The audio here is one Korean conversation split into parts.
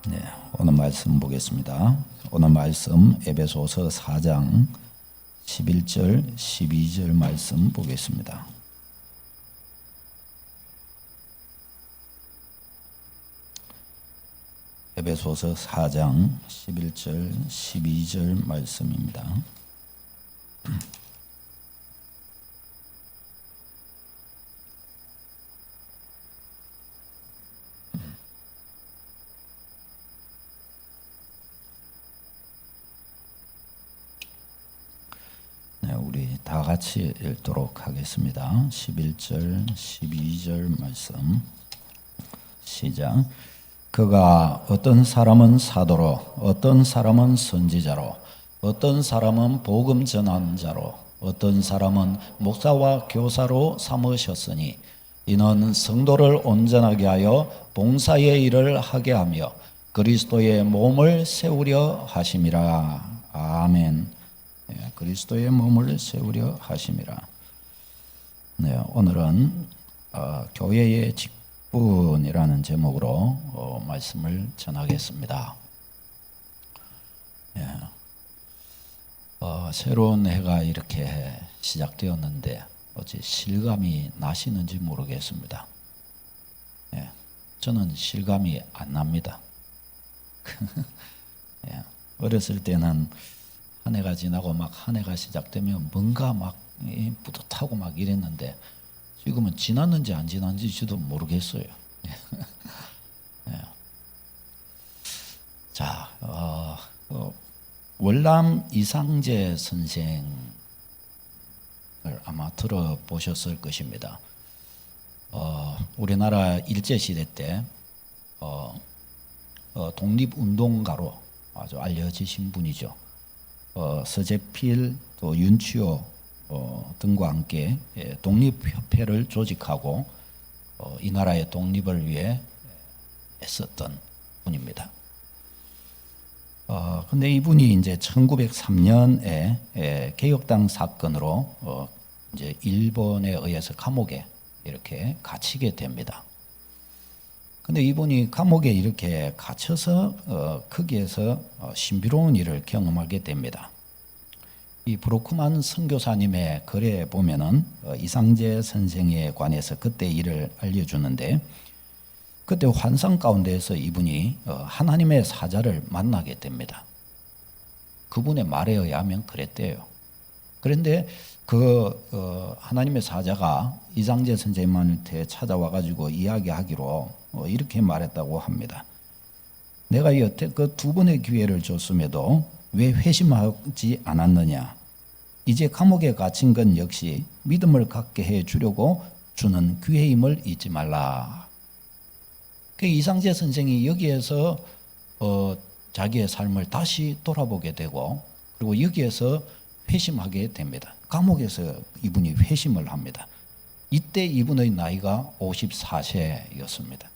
네, 오늘 말씀 보겠습니다. 오늘 말씀 에베소서 4장 11절, 12절 말씀 보겠습니다. 에베소서 4장 11절, 12절 말씀입니다. 네, 우리 다 같이 읽도록 하겠습니다. 11절, 12절 말씀 시작. 그가 어떤 사람은 사도로, 어떤 사람은 선지자로, 어떤 사람은 복음 전환자로, 어떤 사람은 목사와 교사로 삼으셨으니 이는 성도를 온전하게 하여 봉사의 일을 하게 하며 그리스도의 몸을 세우려 하심이라. 아멘. 네, 그리스도의 몸을 세우려 하심이라. 네, 오늘은 교회의 직분이라는 제목으로 말씀을 전하겠습니다. 네, 새로운 해가 이렇게 시작되었는데 어찌 실감이 나시는지 모르겠습니다. 네, 저는 실감이 안 납니다. 네, 어렸을 때는 한 해가 지나고 막 한 해가 시작되면 뭔가 막 뿌듯하고 막 이랬는데 지금은 지났는지 안 지났는지도 모르겠어요. 네. 자, 월남 이상재 선생을 아마 들어보셨을 것입니다. 우리나라 일제시대 때 독립운동가로 아주 알려지신 분이죠. 서재필 또 윤치호 등과 함께 독립협회를 조직하고 이 나라의 독립을 위해 애썼던 분입니다. 근데 이분이 이제 1903년에 개혁당 사건으로 이제 일본에 의해서 감옥에 이렇게 갇히게 됩니다. 근데 이분이 감옥에 이렇게 갇혀서 거기에서 신비로운 일을 경험하게 됩니다. 이 브로크만 선교사님의 글에 보면은 이상재 선생에 관해서 그때 일을 알려주는데 그때 환상 가운데에서 이분이 하나님의 사자를 만나게 됩니다. 그분의 말에 의하면 그랬대요. 그런데 그 하나님의 사자가 이상재 선생님한테 찾아와 가지고 이야기하기로 이렇게 말했다고 합니다. 내가 여태 그 두 번의 기회를 줬음에도 왜 회심하지 않았느냐? 이제 감옥에 갇힌 건 역시 믿음을 갖게 해 주려고 주는 기회임을 잊지 말라. 그 이상재 선생이 여기에서 자기의 삶을 다시 돌아보게 되고 그리고 여기에서 회심하게 됩니다. 감옥에서 이분이 회심을 합니다. 이때 이분의 나이가 54세였습니다.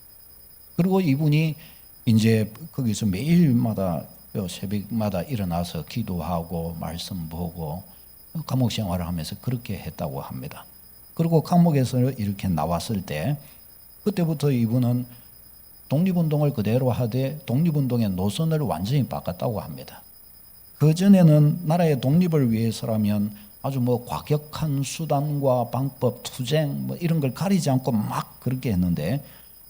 그리고 이분이 이제 거기서 매일마다 새벽마다 일어나서 기도하고 말씀 보고 감옥 생활을 하면서 그렇게 했다고 합니다. 그리고 감옥에서 이렇게 나왔을 때 그때부터 이분은 독립운동을 그대로 하되 독립운동의 노선을 완전히 바꿨다고 합니다. 그전에는 나라의 독립을 위해서라면 아주 과격한 수단과 방법, 투쟁 이런 걸 가리지 않고 막 그렇게 했는데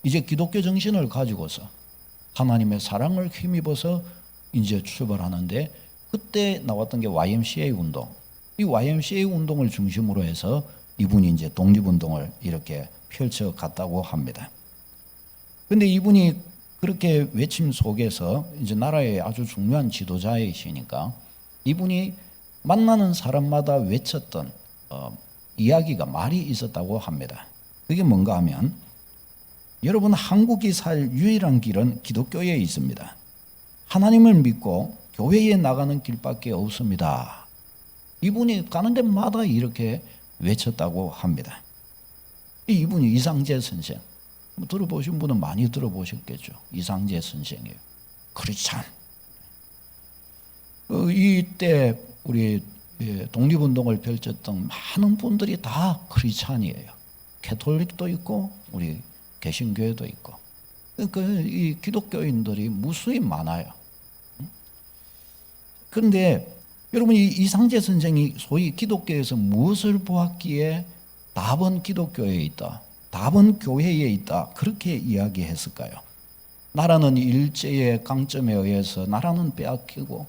이제 기독교 정신을 가지고서 하나님의 사랑을 힘입어서 이제 출발하는데 그때 나왔던 게 YMCA 운동. 이 YMCA 운동을 중심으로 해서 이분이 이제 독립운동을 이렇게 펼쳐 갔다고 합니다. 근데 이분이 그렇게 외침 속에서 이제 나라의 아주 중요한 지도자이시니까 이분이 만나는 사람마다 외쳤던 이야기가 말이 있었다고 합니다. 그게 뭔가 하면 여러분 한국이 살 유일한 길은 기독교에 있습니다. 하나님을 믿고 교회에 나가는 길밖에 없습니다. 이분이 가는 데마다 이렇게 외쳤다고 합니다. 이분이 이상재 선생. 들어보신 분은 많이 들어보셨겠죠. 이상재 선생이에요. 크리스찬. 이때 우리 독립운동을 펼쳤던 많은 분들이 다 크리스찬이에요. 캐톨릭도 있고 우리 개신교회도 있고 이 기독교인들이 무수히 많아요. 그런데 여러분, 이 이상재 선생이 소위 기독교에서 무엇을 보았기에 답은 기독교에 있다, 답은 교회에 있다, 그렇게 이야기했을까요? 나라는 일제의 강점에 의해서 나라는 빼앗기고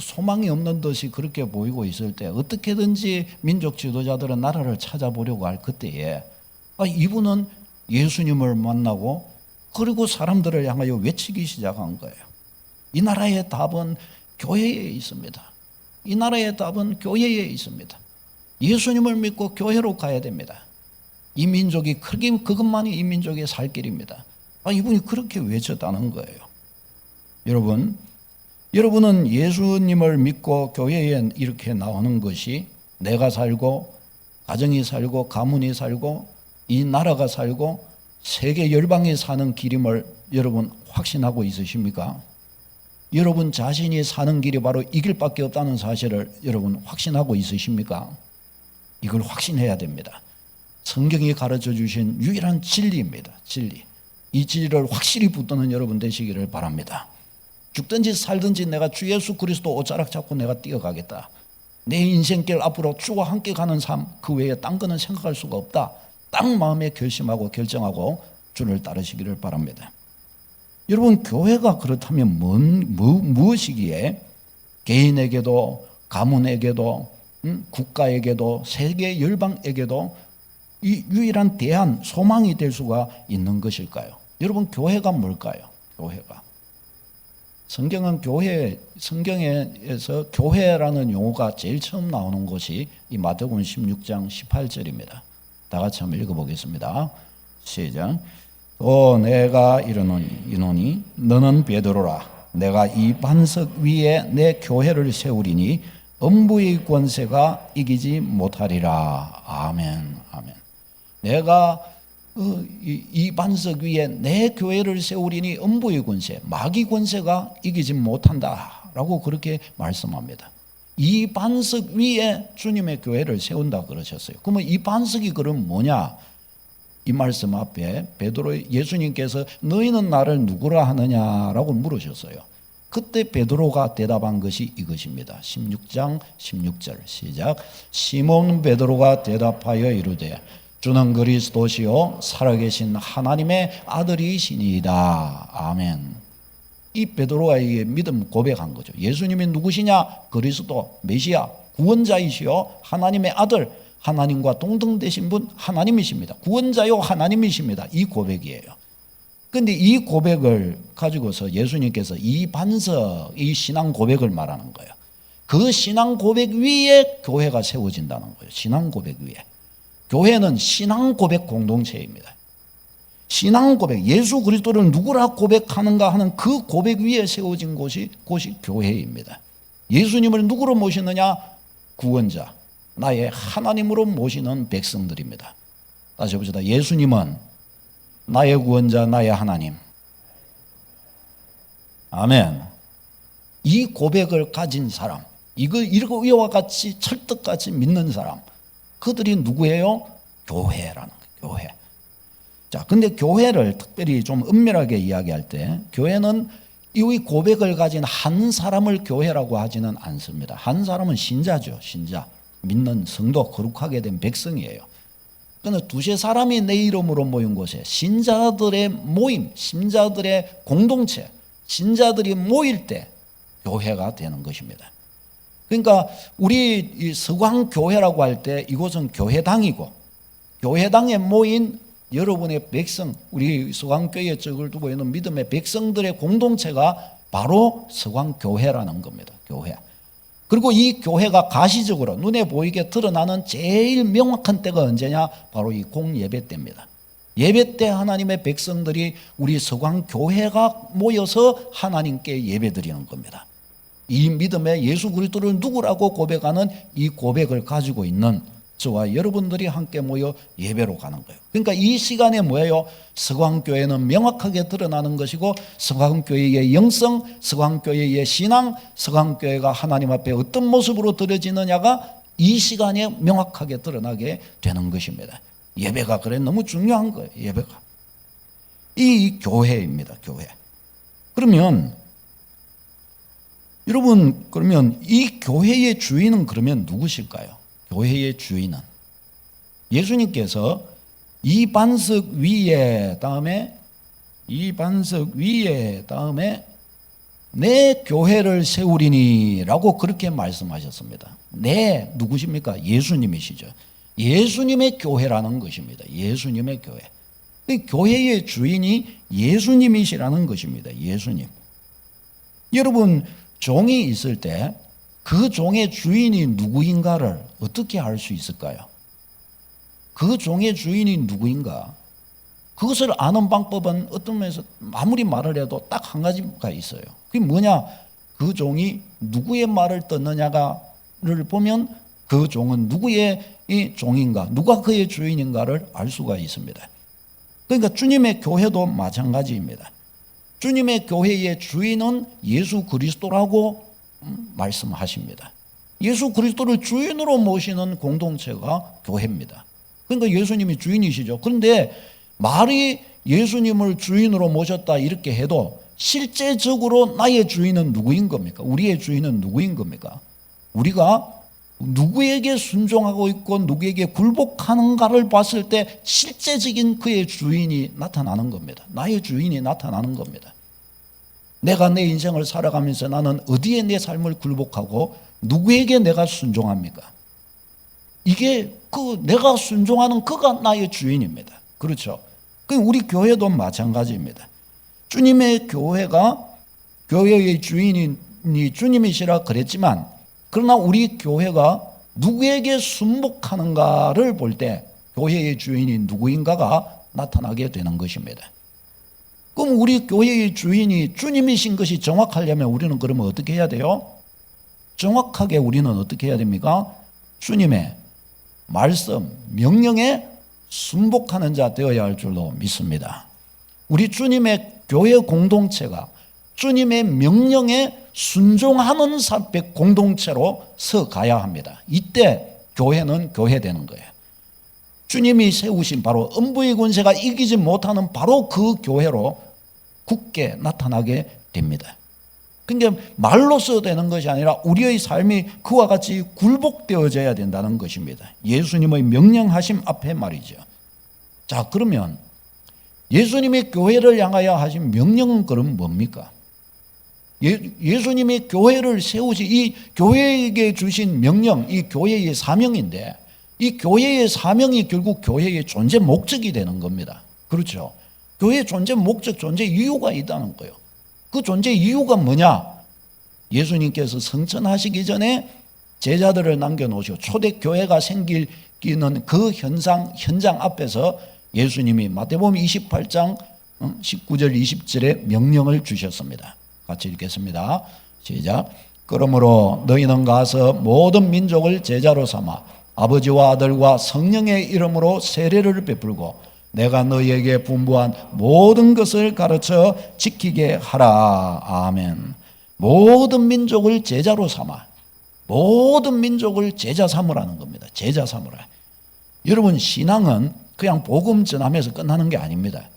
소망이 없는 듯이 그렇게 보이고 있을 때 어떻게든지 민족 지도자들은 나라를 찾아보려고 할 그때에 이분은 예수님을 만나고 그리고 사람들을 향하여 외치기 시작한 거예요. 이 나라의 답은 교회에 있습니다. 이 나라의 답은 교회에 있습니다. 예수님을 믿고 교회로 가야 됩니다. 이 민족이 그것만이 이 민족의 살 길입니다. 이분이 그렇게 외쳤다는 거예요. 여러분은 예수님을 믿고 교회에 이렇게 나오는 것이 내가 살고 가정이 살고 가문이 살고 이 나라가 살고 세계 열방이 사는 길임을 여러분 확신하고 있으십니까? 여러분 자신이 사는 길이 바로 이 길밖에 없다는 사실을 여러분 확신하고 있으십니까? 이걸 확신해야 됩니다. 성경이 가르쳐 주신 유일한 진리입니다. 진리. 이 진리를 확실히 붙드는 여러분 되시기를 바랍니다. 죽든지 살든지 내가 주 예수 그리스도 옷자락 잡고 내가 뛰어가겠다. 내 인생길 앞으로 주와 함께 가는 삶, 그 외에 딴 거는 생각할 수가 없다. 딱 마음에 결심하고 결정하고 주를 따르시기를 바랍니다. 여러분, 교회가 그렇다면 무엇이기에 개인에게도 가문에게도 국가에게도 세계 열방에게도 이 유일한 대안, 소망이 될 수가 있는 것일까요? 여러분, 교회가 뭘까요? 교회가. 성경에서 교회라는 용어가 제일 처음 나오는 곳이 이 마태복음 16장 18절입니다. 다 같이 한번 읽어보겠습니다. 시작. 또 내가 이르노니 너는 베드로라. 내가 이 반석 위에 내 교회를 세우리니 음부의 권세가 이기지 못하리라. 아멘. 아멘. 내가 이 반석 위에 내 교회를 세우리니 음부의 권세, 마귀 권세가 이기지 못한다라고 그렇게 말씀합니다. 이 반석 위에 주님의 교회를 세운다 그러셨어요. 그러면 이 반석이 그럼 뭐냐? 이 말씀 앞에 예수님께서 너희는 나를 누구라 하느냐라고 물으셨어요. 그때 베드로가 대답한 것이 이것입니다. 16장 16절 시작. 시몬 베드로가 대답하여 이르되 주는 그리스도시요 살아계신 하나님의 아들이시니이다. 아멘. 이 베드로가 이 믿음 고백한 거죠. 예수님이 누구시냐? 그리스도, 메시아, 구원자이시요 하나님의 아들, 하나님과 동등되신 분 하나님이십니다. 구원자요 하나님이십니다. 이 고백이에요. 그런데 이 고백을 가지고서 예수님께서 이 반석, 이 신앙 고백을 말하는 거예요. 그 신앙 고백 위에 교회가 세워진다는 거예요. 신앙 고백 위에. 교회는 신앙 고백 공동체입니다. 신앙 고백, 예수 그리스도를 누구라 고백하는가 하는 그 고백 위에 세워진 곳이 교회입니다. 예수님을 누구로 모시느냐? 구원자, 나의 하나님으로 모시는 백성들입니다. 다시 해봅시다. 예수님은 나의 구원자, 나의 하나님. 아멘. 이 고백을 가진 사람, 이와 같이 철떡같이 믿는 사람, 그들이 누구예요? 교회라는 거예요. 교회. 자, 근데 교회를 특별히 좀 은밀하게 이야기할 때 교회는 이 고백을 가진 한 사람을 교회라고 하지는 않습니다. 한 사람은 신자죠. 신자. 믿는 성도, 거룩하게 된 백성이에요. 그런데 두세 사람이 내 이름으로 모인 곳에 신자들의 모임, 신자들의 공동체, 신자들이 모일 때 교회가 되는 것입니다. 그러니까 우리 이 서광교회라고 할 때 이곳은 교회당이고 교회당에 모인 여러분의 백성, 우리 서광교회 쪽을 두고 있는 믿음의 백성들의 공동체가 바로 서광교회라는 겁니다. 교회. 그리고 이 교회가 가시적으로 눈에 보이게 드러나는 제일 명확한 때가 언제냐? 바로 이 공예배 때입니다. 예배 때 하나님의 백성들이 우리 서광교회가 모여서 하나님께 예배 드리는 겁니다. 이 믿음의 예수 그리스도를 누구라고 고백하는 이 고백을 가지고 있는 저와 여러분들이 함께 모여 예배로 가는 거예요. 그러니까 이 시간에 뭐예요? 서광교회는 명확하게 드러나는 것이고 서광교회의 영성, 서광교회의 신앙, 서광교회가 하나님 앞에 어떤 모습으로 드려지느냐가 이 시간에 명확하게 드러나게 되는 것입니다. 예배가 그래 너무 중요한 거예요. 예배가. 이 교회입니다. 교회. 그러면 여러분, 그러면 이 교회의 주인은 그러면 누구실까요? 교회의 주인은 예수님께서 이 반석 위에 다음에 내 교회를 세우리니 라고 그렇게 말씀하셨습니다. 누구십니까? 예수님이시죠. 예수님의 교회라는 것입니다. 예수님의 교회. 교회의 주인이 예수님이시라는 것입니다. 예수님. 여러분, 종이 있을 때 그 종의 주인이 누구인가를 어떻게 알 수 있을까요? 그 종의 주인이 누구인가? 그것을 아는 방법은 어떤 면에서 아무리 말을 해도 딱 한 가지가 있어요. 그게 뭐냐? 그 종이 누구의 말을 듣느냐를 보면 그 종은 누구의 종인가, 누가 그의 주인인가를 알 수가 있습니다. 그러니까 주님의 교회도 마찬가지입니다. 주님의 교회의 주인은 예수 그리스도라고 말씀하십니다. 예수 그리스도를 주인으로 모시는 공동체가 교회입니다. 그러니까 예수님이 주인이시죠. 그런데 말이 예수님을 주인으로 모셨다 이렇게 해도 실제적으로 나의 주인은 누구인 겁니까? 우리의 주인은 누구인 겁니까? 우리가 누구에게 순종하고 있고 누구에게 굴복하는가를 봤을 때 실제적인 그의 주인이 나타나는 겁니다. 나의 주인이 나타나는 겁니다. 내가 내 인생을 살아가면서 나는 어디에 내 삶을 굴복하고 누구에게 내가 순종합니까? 이게 내가 순종하는 그가 나의 주인입니다. 그렇죠? 우리 교회도 마찬가지입니다. 주님의 교회가 교회의 주인이 주님이시라 그랬지만 그러나 우리 교회가 누구에게 순복하는가를 볼 때 교회의 주인이 누구인가가 나타나게 되는 것입니다. 그럼 우리 교회의 주인이 주님이신 것이 정확하려면 우리는 그러면 어떻게 해야 돼요? 정확하게 우리는 어떻게 해야 됩니까? 주님의 말씀, 명령에 순복하는 자 되어야 할 줄로 믿습니다. 우리 주님의 교회 공동체가 주님의 명령에 순종하는 공동체로 서가야 합니다. 이때 교회는 교회되는 거예요. 주님이 세우신 바로 음부의 권세가 이기지 못하는 바로 그 교회로 굳게 나타나게 됩니다. 그러니까 말로써 되는 것이 아니라 우리의 삶이 그와 같이 굴복되어져야 된다는 것입니다. 예수님의 명령하심 앞에 말이죠. 자, 그러면 예수님이 교회를 향하여 하신 명령은 그럼 뭡니까? 예수님이 교회를 세우시 이 교회에게 주신 명령, 이 교회의 사명인데 이 교회의 사명이 결국 교회의 존재 목적이 되는 겁니다. 그렇죠? 교회의 존재 목적, 존재 이유가 있다는 거예요. 그 존재 이유가 뭐냐? 예수님께서 성천하시기 전에 제자들을 남겨놓으시고 초대교회가 생기는 그 현장 앞에서 예수님이 마태복음 28장 19절 20절에 명령을 주셨습니다. 같이 읽겠습니다. 시작. 그러므로 너희는 가서 모든 민족을 제자로 삼아 아버지와 아들과 성령의 이름으로 세례를 베풀고 내가 너희에게 분부한 모든 것을 가르쳐 지키게 하라. 아멘. 모든 민족을 제자로 삼아 모든 민족을 제자 삼으라는 겁니다. 제자 삼으라. 여러분, 신앙은 그냥 복음 전하면서 끝나는 게 아닙니다.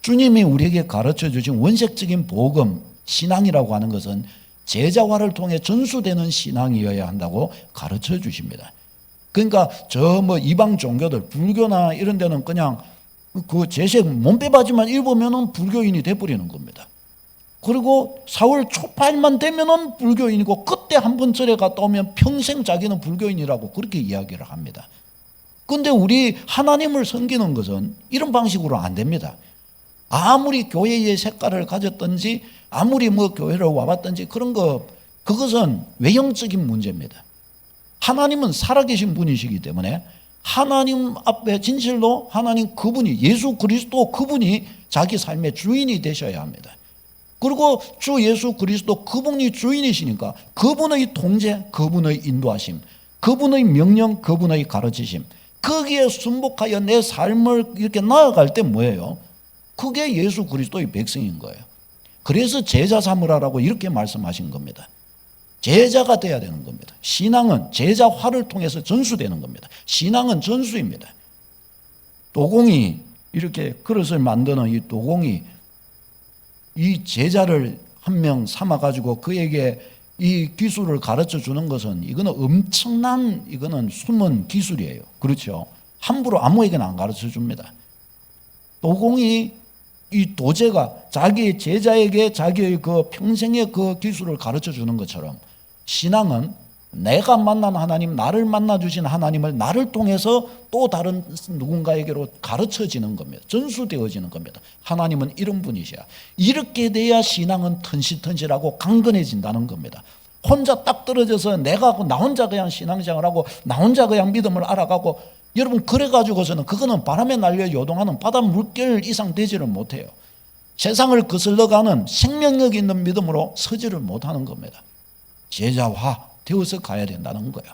주님이 우리에게 가르쳐 주신 원색적인 복음, 신앙이라고 하는 것은 제자화를 통해 전수되는 신앙이어야 한다고 가르쳐 주십니다. 그러니까 이방 종교들, 불교나 이런 데는 그냥 그 제색 몸빼바지만 입으면은 불교인이 돼버리는 겁니다. 그리고 4월 초파일만 되면은 불교인이고 그때 한번 절에 갔다 오면 평생 자기는 불교인이라고 그렇게 이야기를 합니다. 그런데 우리 하나님을 섬기는 것은 이런 방식으로 안 됩니다. 아무리 교회의 색깔을 가졌든지 아무리 교회를 와봤든지 그것은 외형적인 문제입니다. 하나님은 살아계신 분이시기 때문에 하나님 앞에 진실로 하나님 그분이 예수 그리스도 그분이 자기 삶의 주인이 되셔야 합니다. 그리고 주 예수 그리스도 그분이 주인이시니까 그분의 통제, 그분의 인도하심, 그분의 명령, 그분의 가르치심, 거기에 순복하여 내 삶을 이렇게 나아갈 때 뭐예요? 그게 예수 그리스도의 백성인 거예요. 그래서 제자 삼으라라고 이렇게 말씀하신 겁니다. 제자가 돼야 되는 겁니다. 신앙은 제자화를 통해서 전수되는 겁니다. 신앙은 전수입니다. 도공이 이렇게 그릇을 만드는 이 도공이 이 제자를 한 명 삼아가지고 그에게 이 기술을 가르쳐 주는 것은 이거는 엄청난 이거는 숨은 기술이에요. 그렇죠? 함부로 아무에게나 안 가르쳐 줍니다. 도공이 이 도제가 자기 제자에게 자기의 그 평생의 그 기술을 가르쳐 주는 것처럼 신앙은 내가 만난 하나님, 나를 만나 주신 하나님을 나를 통해서 또 다른 누군가에게로 가르쳐지는 겁니다. 전수되어지는 겁니다. 하나님은 이런 분이셔야. 이렇게 돼야 신앙은 튼실튼실하고 강건해진다는 겁니다. 혼자 딱 떨어져서 내가 나 혼자 그냥 신앙생활하고 나 혼자 그냥 믿음을 알아가고, 여러분 그래가지고서는 그거는 바람에 날려 요동하는 바다 물결 이상 되지를 못해요. 세상을 거슬러가는 생명력 있는 믿음으로 서지를 못하는 겁니다. 제자화 되어서 가야 된다는 거예요.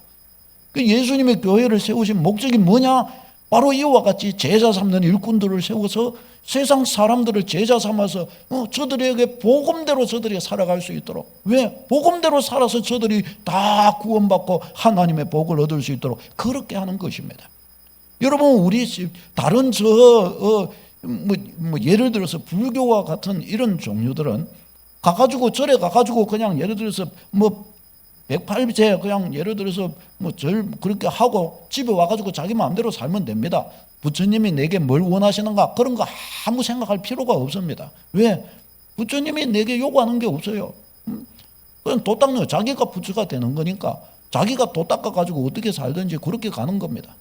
예수님의 교회를 세우신 목적이 뭐냐? 바로 이와 같이 제자 삼는 일꾼들을 세워서 세상 사람들을 제자 삼아서 저들에게 복음대로 저들이 살아갈 수 있도록, 왜? 복음대로 살아서 저들이 다 구원받고 하나님의 복을 얻을 수 있도록 그렇게 하는 것입니다. 여러분, 우리 다른 예를 들어서 불교와 같은 이런 종류들은 가가지고 절에 가가지고 그냥 예를 들어서 108제 그냥 예를 들어서 절 그렇게 하고 집에 와가지고 자기 마음대로 살면 됩니다. 부처님이 내게 뭘 원하시는가 그런 거 아무 생각할 필요가 없습니다. 왜? 부처님이 내게 요구하는 게 없어요. 그냥 도 닦는, 자기가 부처가 되는 거니까 자기가 도 닦아가지고 어떻게 살든지 그렇게 가는 겁니다.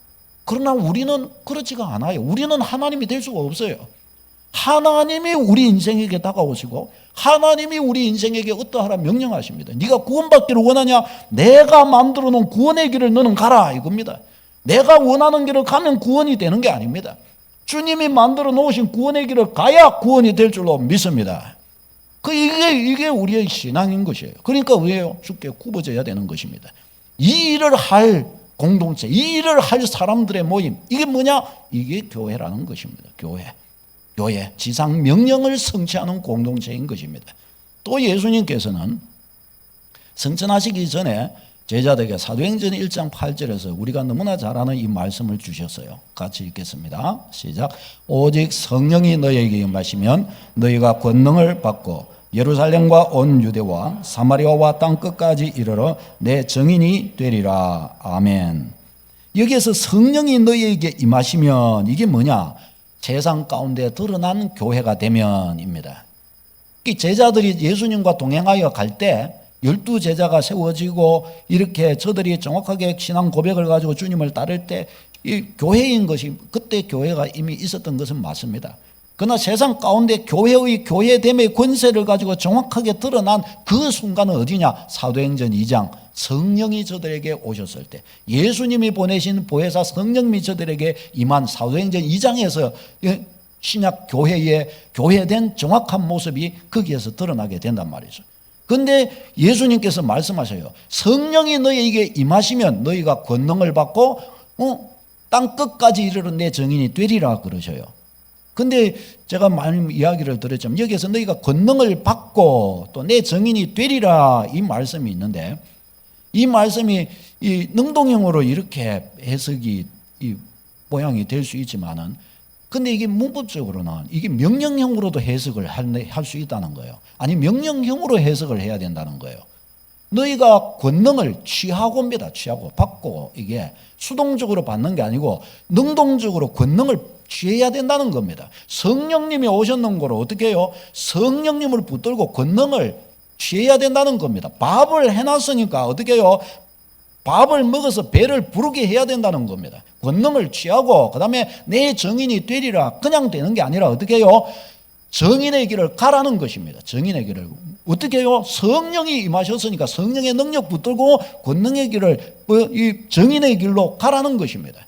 그러나 우리는 그렇지가 않아요. 우리는 하나님이 될 수가 없어요. 하나님이 우리 인생에게 다가오시고 하나님이 우리 인생에게 어떠하라 명령하십니다. 네가 구원받기를 원하냐? 내가 만들어 놓은 구원의 길을 너는 가라 이겁니다. 내가 원하는 길을 가면 구원이 되는 게 아닙니다. 주님이 만들어 놓으신 구원의 길을 가야 구원이 될 줄로 믿습니다. 이게 우리의 신앙인 것이에요. 그러니까 왜요? 주께 굽어져야 되는 것입니다. 이 일을 할 공동체, 이 일을 할 사람들의 모임, 이게 뭐냐? 이게 교회라는 것입니다. 교회, 지상 명령을 성취하는 공동체인 것입니다. 또 예수님께서는 성천하시기 전에 제자들에게 사도행전 1장 8절에서 우리가 너무나 잘 아는 이 말씀을 주셨어요. 같이 읽겠습니다. 시작. 오직 성령이 너희에게 임하시면 너희가 권능을 받고 예루살렘과 온 유대와 사마리아와 땅 끝까지 이르러 내 증인이 되리라. 아멘. 여기에서 성령이 너희에게 임하시면 이게 뭐냐? 세상 가운데 드러난 교회가 되면입니다. 제자들이 예수님과 동행하여 갈 때 12제자가 세워지고 이렇게 저들이 정확하게 신앙 고백을 가지고 주님을 따를 때 이 교회인 것이, 그때 교회가 이미 있었던 것은 맞습니다. 그러나 세상 가운데 교회의 교회됨의 권세를 가지고 정확하게 드러난 그 순간은 어디냐? 사도행전 2장 성령이 저들에게 오셨을 때, 예수님이 보내신 보혜사 성령이 저들에게 임한 사도행전 2장에서 신약 교회의 교회된 정확한 모습이 거기에서 드러나게 된단 말이죠. 그런데 예수님께서 말씀하셔요. 성령이 너희에게 임하시면 너희가 권능을 받고 땅 끝까지 이르러 내 증인이 되리라 그러셔요. 근데 제가 많은 이야기를 들었지만 여기에서 너희가 권능을 받고 또 내 증인이 되리라 이 말씀이 있는데, 이 말씀이 이 능동형으로 이렇게 해석이 이 모양이 될 수 있지만은, 근데 이게 문법적으로는 이게 명령형으로도 해석을 할 수 있다는 거예요. 아니 명령형으로 해석을 해야 된다는 거예요. 너희가 권능을 취하고입니다. 취하고 받고, 이게 수동적으로 받는 게 아니고 능동적으로 권능을 취해야 된다는 겁니다. 성령님이 오셨는 거로 어떻게 해요? 성령님을 붙들고 권능을 취해야 된다는 겁니다. 밥을 해놨으니까 어떻게 해요? 밥을 먹어서 배를 부르게 해야 된다는 겁니다. 권능을 취하고 그 다음에 내 증인이 되리라 그냥 되는 게 아니라 어떻게 해요? 정인의 길을 가라는 것입니다. 정인의 길을 어떻게 해요? 성령이 임하셨으니까 성령의 능력 붙들고 권능의 길을 이 정인의 길로 가라는 것입니다.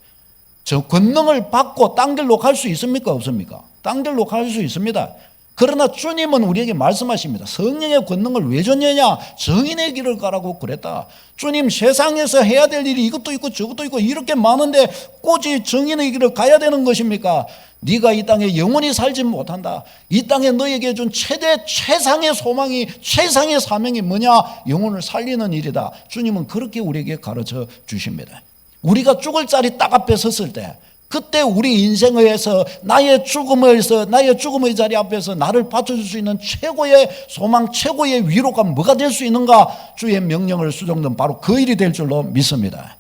저 권능을 받고 딴 길로 갈 수 있습니까? 없습니까? 딴 길로 갈 수 있습니다. 그러나 주님은 우리에게 말씀하십니다. 성령의 권능을 왜 줬느냐? 정인의 길을 가라고 그랬다. 주님, 세상에서 해야 될 일이 이것도 있고 저것도 있고 이렇게 많은데 꼬지 정인의 길을 가야 되는 것입니까? 네가 이 땅에 영원히 살지 못한다. 이 땅에 너에게 준 최상의 소망이, 최상의 사명이 뭐냐? 영혼을 살리는 일이다. 주님은 그렇게 우리에게 가르쳐 주십니다. 우리가 죽을 자리 딱 앞에 섰을 때 그때 우리 인생에서 나의 죽음의 자리 앞에서 나를 받쳐줄 수 있는 최고의 소망, 최고의 위로가 뭐가 될 수 있는가? 주의 명령을 수종된 바로 그 일이 될 줄로 믿습니다.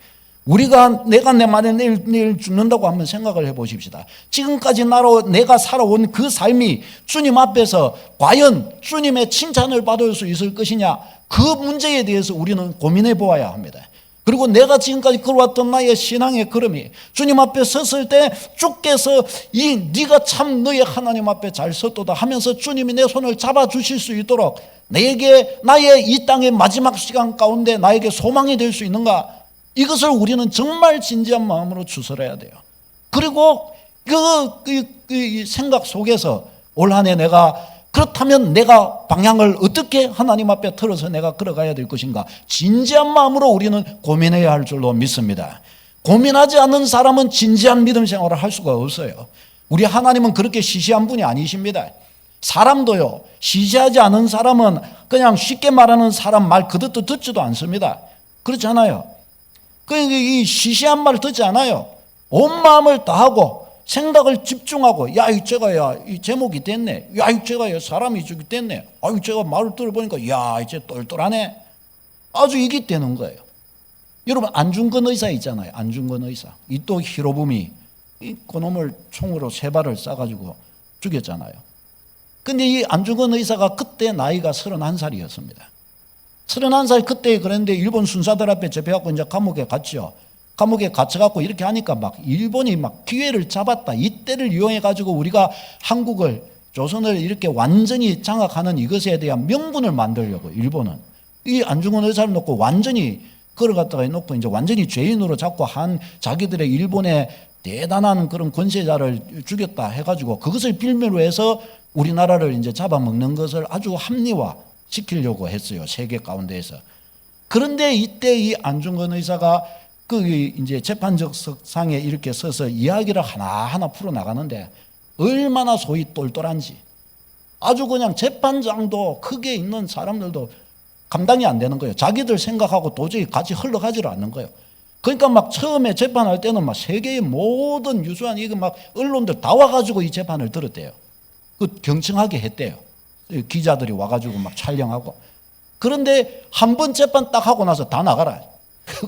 내가 내 말에 내일 죽는다고 한번 생각을 해보십시다. 지금까지 내가 살아온 그 삶이 주님 앞에서 과연 주님의 칭찬을 받을 수 있을 것이냐, 그 문제에 대해서 우리는 고민해 보아야 합니다. 그리고 내가 지금까지 걸어왔던 나의 신앙의 걸음이 주님 앞에 섰을 때 주께서 네가 참 너의 하나님 앞에 잘 섰도다 하면서 주님이 내 손을 잡아주실 수 있도록 나의 이 땅의 마지막 시간 가운데 나에게 소망이 될 수 있는가? 이것을 우리는 정말 진지한 마음으로 추스려야 돼요. 그리고 그 생각 속에서 올 한 해 그렇다면 내가 방향을 어떻게 하나님 앞에 틀어서 내가 걸어가야 될 것인가? 진지한 마음으로 우리는 고민해야 할 줄로 믿습니다. 고민하지 않는 사람은 진지한 믿음 생활을 할 수가 없어요. 우리 하나님은 그렇게 시시한 분이 아니십니다. 사람도요, 시시하지 않은 사람은 그냥 쉽게 말하는 사람 말 그것도 듣지도 않습니다. 그렇지 않아요? 이 시시한 말을 듣지 않아요. 온 마음을 다하고 생각을 집중하고, 이 제목이 됐네. 이 사람이 저기 됐네. 제가 말을 들어보니까, 이제 똘똘하네. 아주 이게 되는 거예요. 여러분, 안중근 의사 있잖아요. 안중근 의사. 이또 히로부미, 그놈을 총으로 3발을 쏴가지고 죽였잖아요. 근데 이 안중근 의사가 그때 나이가 31살이었습니다. 31살 그때 그랬는데 일본 순사들 앞에 잡혀갖고 이제 감옥에 갔죠. 감옥에 갇혀갖고 이렇게 하니까 일본이 기회를 잡았다. 이때를 이용해가지고 우리가 조선을 이렇게 완전히 장악하는 이것에 대한 명분을 만들려고 일본은. 이 안중근 의사를 놓고 완전히 걸어갔다가 놓고 이제 완전히 죄인으로 잡고 자기들의 일본의 대단한 그런 권세자를 죽였다 해가지고 그것을 빌미로 해서 우리나라를 이제 잡아먹는 것을 아주 합리화 시키려고 했어요. 세계 가운데에서. 그런데 이때 이 안중근 의사가 이제 재판석상에 이렇게 서서 이야기를 하나하나 풀어나가는데 얼마나 소위 똘똘한지 아주 그냥 재판장도 크게 있는 사람들도 감당이 안 되는 거예요. 자기들 생각하고 도저히 같이 흘러가지를 않는 거예요. 그러니까 처음에 재판할 때는 세계의 모든 유수한 언론들 다 와가지고 이 재판을 들었대요. 경청하게 했대요. 기자들이 와가지고 촬영하고. 그런데 한 번 재판 딱 하고 나서 다 나가라.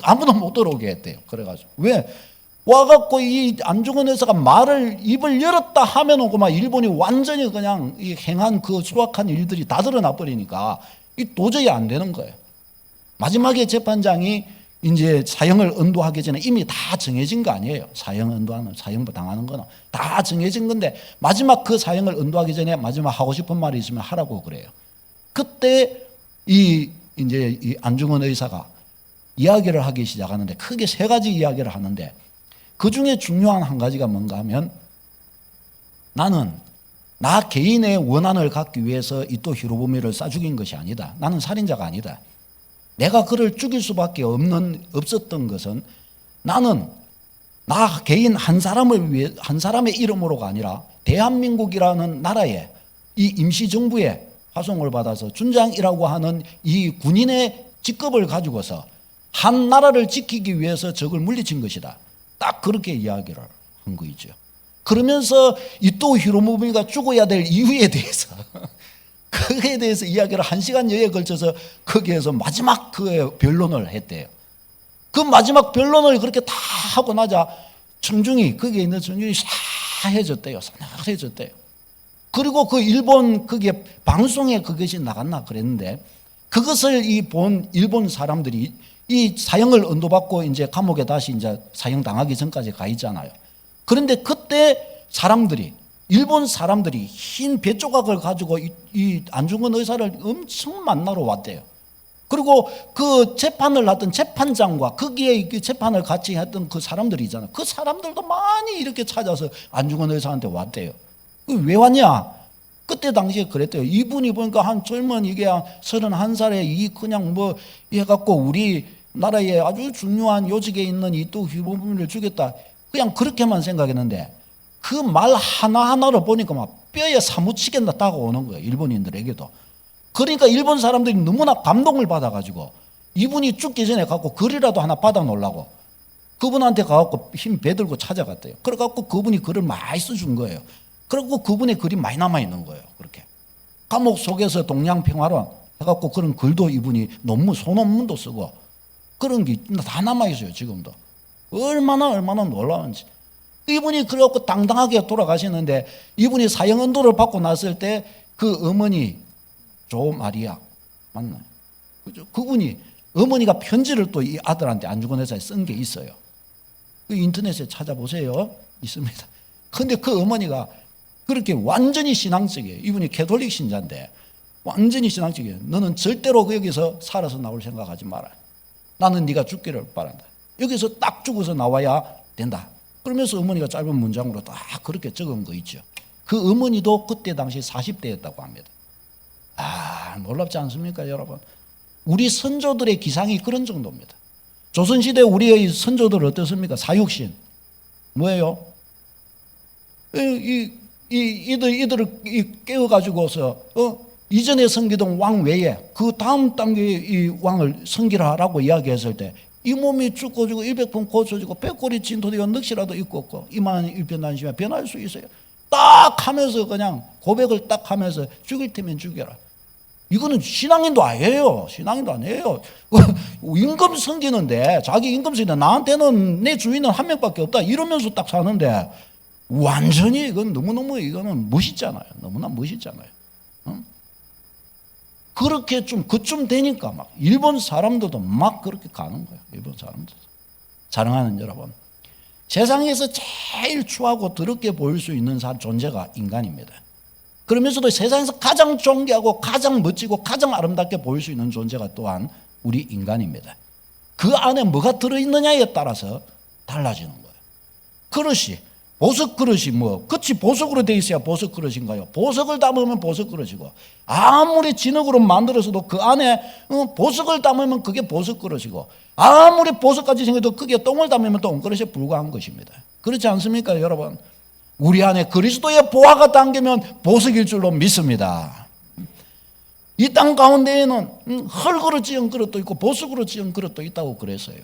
아무도 못 들어오게 했대요. 그래가지고. 왜? 와갖고 이 안중근 의사가 입을 열었다 하면은 일본이 완전히 그냥 행한 그 수악한 일들이 다 드러나 버리니까 도저히 안 되는 거예요. 마지막에 재판장이 이제 사형을 언도하기 전에 이미 다 정해진 거 아니에요. 사형 당하는 거는 다 정해진 건데 마지막 그 사형을 언도하기 전에 마지막 하고 싶은 말이 있으면 하라고 그래요. 그때 이 안중근 의사가 이야기를 하기 시작하는데 크게 3가지 이야기를 하는데 그 중에 중요한 한 가지가 뭔가 하면 나는 나 개인의 원한을 갖기 위해서 이토 히로부미를 쏴 죽인 것이 아니다. 나는 살인자가 아니다. 내가 그를 죽일 수밖에 없었던 것은 나는 나 개인 한 사람의 이름으로가 아니라 대한민국이라는 나라의 이 임시정부의 파송을 받아서 준장이라고 하는 이 군인의 직급을 가지고서 한 나라를 지키기 위해서 적을 물리친 것이다. 딱 그렇게 이야기를 한 거죠. 그러면서 이토 히로부미가 죽어야 될 이유에 대해서 그에 대해서 이야기를 1시간여에 걸쳐서 거기에서 마지막 그 변론을 했대요. 그 마지막 변론을 그렇게 다 하고 나자 거기에 있는 청중이 싸해졌대요. 싸해졌대요. 그리고 그 일본 그게 방송에 그것이 나갔나 그랬는데 그것을 본 일본 사람들이 이 사형을 언도받고 이제 감옥에 다시 이제 사형 당하기 전까지 가 있잖아요. 그런데 그때 일본 사람들이 흰 볏조각을 가지고 이 안중근 의사를 엄청 만나러 왔대요. 그리고 그 재판을 하던 재판장과 거기에 재판을 같이 했던 그 사람들이 있잖아요. 그 사람들도 많이 이렇게 찾아서 안중근 의사한테 왔대요. 왜 왔냐? 그때 당시에 그랬대요. 이분이 보니까 한 젊은 31살에 그냥 해갖고 우리 나라에 아주 중요한 요직에 있는 이토 히로부미를 죽였다. 그냥 그렇게만 생각했는데 그 말 하나하나를 보니까 뼈에 사무치게 다가오는 거예요. 일본인들에게도. 그러니까 일본 사람들이 너무나 감동을 받아가지고 이분이 죽기 전에 갖고 글이라도 하나 받아 놓으려고 그분한테 가갖고 힘 배들고 찾아갔대요. 그래갖고 그분이 글을 많이 써준 거예요. 그래갖고 그분의 글이 많이 남아있는 거예요. 그렇게. 감옥 속에서 동양평화론 해갖고 그런 글도 이분이 논문, 소논문도 쓰고 그런 게 다 남아있어요. 지금도. 얼마나 놀라운지. 이분이 그래갖고 당당하게 돌아가시는데 이분이 사형언도를 받고 났을 때 그 어머니 조 마리아 맞나요? 그죠? 그분이 어머니가 편지를 또 이 아들한테 안중근 의사에 쓴 게 있어요. 그 인터넷에 찾아보세요. 있습니다. 근데 그 어머니가 그렇게 완전히 신앙적이에요. 이분이 캐톨릭 신자인데 완전히 신앙적이에요. 너는 절대로 여기서 살아서 나올 생각하지 마라. 나는 네가 죽기를 바란다. 여기서 딱 죽어서 나와야 된다. 그러면서 어머니가 짧은 문장으로 다 그렇게 적은 거 있죠. 그 어머니도 그때 당시 40대였다고 합니다. 놀랍지 않습니까, 여러분? 우리 선조들의 기상이 그런 정도입니다. 조선시대 우리의 선조들 어떻습니까? 사육신. 뭐예요? 이들을 깨워가지고서, 이전에 섬기던 왕 외에 그 다음 단계의 이 왕을 섬기라라고 이야기했을 때 이 몸이 죽고 죽고 일백번 고쳐지고 백골이 진토되고 넋이라도 있고 없고 이만 일편단심에 변할 수 있어요. 딱 하면서 그냥 고백을 딱 하면서 죽일 테면 죽여라. 이거는 신앙인도 아니에요. 신앙인도 아니에요. 임금 섬기는데 자기 임금 섬기는데 나한테는 내 주인은 한 명밖에 없다 이러면서 딱 사는데 완전히 이건 너무너무 이거는 멋있잖아요. 너무나 멋있잖아요. 그렇게 그쯤 되니까 막 일본 사람들도 막 그렇게 가는 거예요. 일본 사람들도. 사랑하는 여러분, 세상에서 제일 추하고 더럽게 보일 수 있는 존재가 인간입니다. 그러면서도 세상에서 가장 존귀하고 가장 멋지고 가장 아름답게 보일 수 있는 존재가 또한 우리 인간입니다. 그 안에 뭐가 들어있느냐에 따라서 달라지는 거예요. 그릇이, 보석 그릇이 끝이 보석으로 되어 있어야 보석 그릇인가요? 보석을 담으면 보석 그릇이고 아무리 진흙으로 만들어서도 그 안에 보석을 담으면 그게 보석 그릇이고 아무리 보석까지 생겨도 그게 똥을 담으면 똥 그릇에 불과한 것입니다. 그렇지 않습니까, 여러분? 우리 안에 그리스도의 보화가 담기면 보석일 줄로 믿습니다. 이 땅 가운데에는 흙으로 지은 그릇도 있고 보석으로 지은 그릇도 있다고 그랬어요.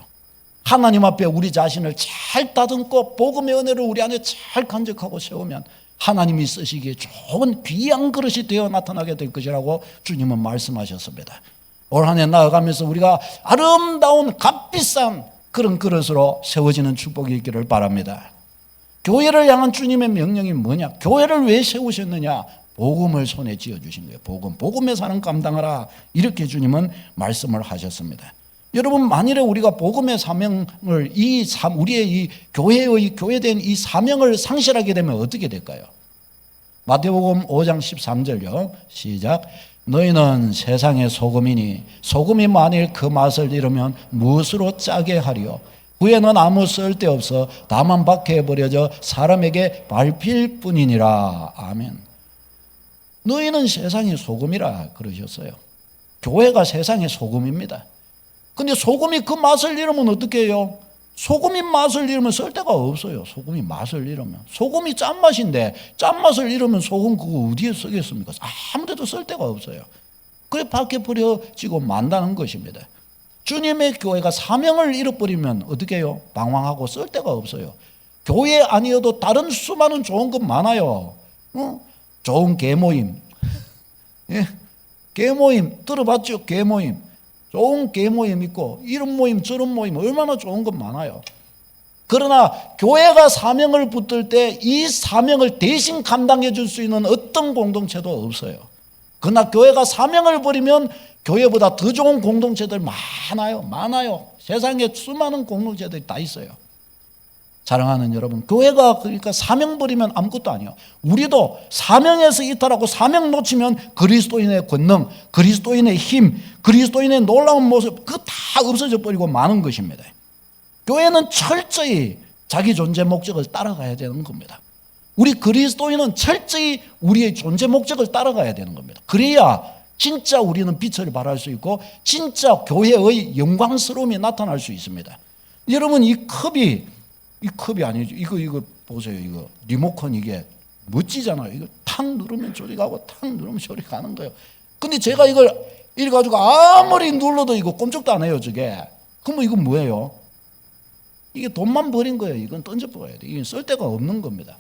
하나님 앞에 우리 자신을 잘 다듬고 복음의 은혜를 우리 안에 잘 간직하고 세우면 하나님이 쓰시기에 좋은 귀한 그릇이 되어 나타나게 될 것이라고 주님은 말씀하셨습니다. 올 한 해 나아가면서 우리가 아름다운 값비싼 그런 그릇으로 세워지는 축복이 있기를 바랍니다. 교회를 향한 주님의 명령이 뭐냐? 교회를 왜 세우셨느냐? 복음을 손에 쥐어주신 거예요. 복음에 사는 감당하라. 이렇게 주님은 말씀을 하셨습니다. 여러분, 만일에 우리가 복음의 사명을 우리의 이 교회의 교회된 이 사명을 상실하게 되면 어떻게 될까요? 마태복음 5장 13절요. 시작. 너희는 세상의 소금이니 소금이 만일 그 맛을 잃으면 무엇으로 짜게 하리요? 후에는 아무 쓸데없어 다만 밖에 버려져 사람에게 밟힐 뿐이니라. 아멘. 너희는 세상의 소금이라 그러셨어요. 교회가 세상의 소금입니다. 근데 소금이 그 맛을 잃으면 어떻게 해요? 소금이 맛을 잃으면 쓸 데가 없어요. 소금이 맛을 잃으면. 소금이 짠맛인데 짠맛을 잃으면 소금 그거 어디에 쓰겠습니까? 아무 데도 쓸 데가 없어요. 그래 밖에 버려지고 만다는 것입니다. 주님의 교회가 사명을 잃어버리면 어떻게 해요? 방황하고 쓸 데가 없어요. 교회 아니어도 다른 수많은 좋은 것 많아요. 좋은 계모임. 예? 계모임 들어봤죠? 계모임. 좋은 계모임 있고 이런 모임 저런 모임 얼마나 좋은 것 많아요. 그러나 교회가 사명을 붙들 때 이 사명을 대신 감당해 줄 수 있는 어떤 공동체도 없어요. 그러나 교회가 사명을 버리면 교회보다 더 좋은 공동체들 많아요. 세상에 수많은 공동체들이 다 있어요. 사랑하는 여러분, 교회가 그러니까 사명 버리면 아무것도 아니에요. 우리도 사명에서 이탈하고 사명 놓치면 그리스도인의 권능, 그리스도인의 힘, 그리스도인의 놀라운 모습 그거 다 없어져 버리고 마는 것입니다. 교회는 철저히 자기 존재 목적을 따라가야 되는 겁니다. 우리 그리스도인은 철저히 우리의 존재 목적을 따라가야 되는 겁니다. 그래야 진짜 우리는 빛을 발할 수 있고 진짜 교회의 영광스러움이 나타날 수 있습니다. 여러분, 이 컵이 아니죠. 이거 보세요. 이거 리모컨 이게 멋지잖아요. 이거 탁 누르면 저리 가고 탁 누르면 저리 가는 거예요. 근데 제가 이걸 이래 가지고 아무리 눌러도 이거 꼼짝도 안 해요, 저게. 그럼 이건 뭐예요? 이게 돈만 버린 거예요. 이건 던져버려야 돼. 이건 쓸 데가 없는 겁니다.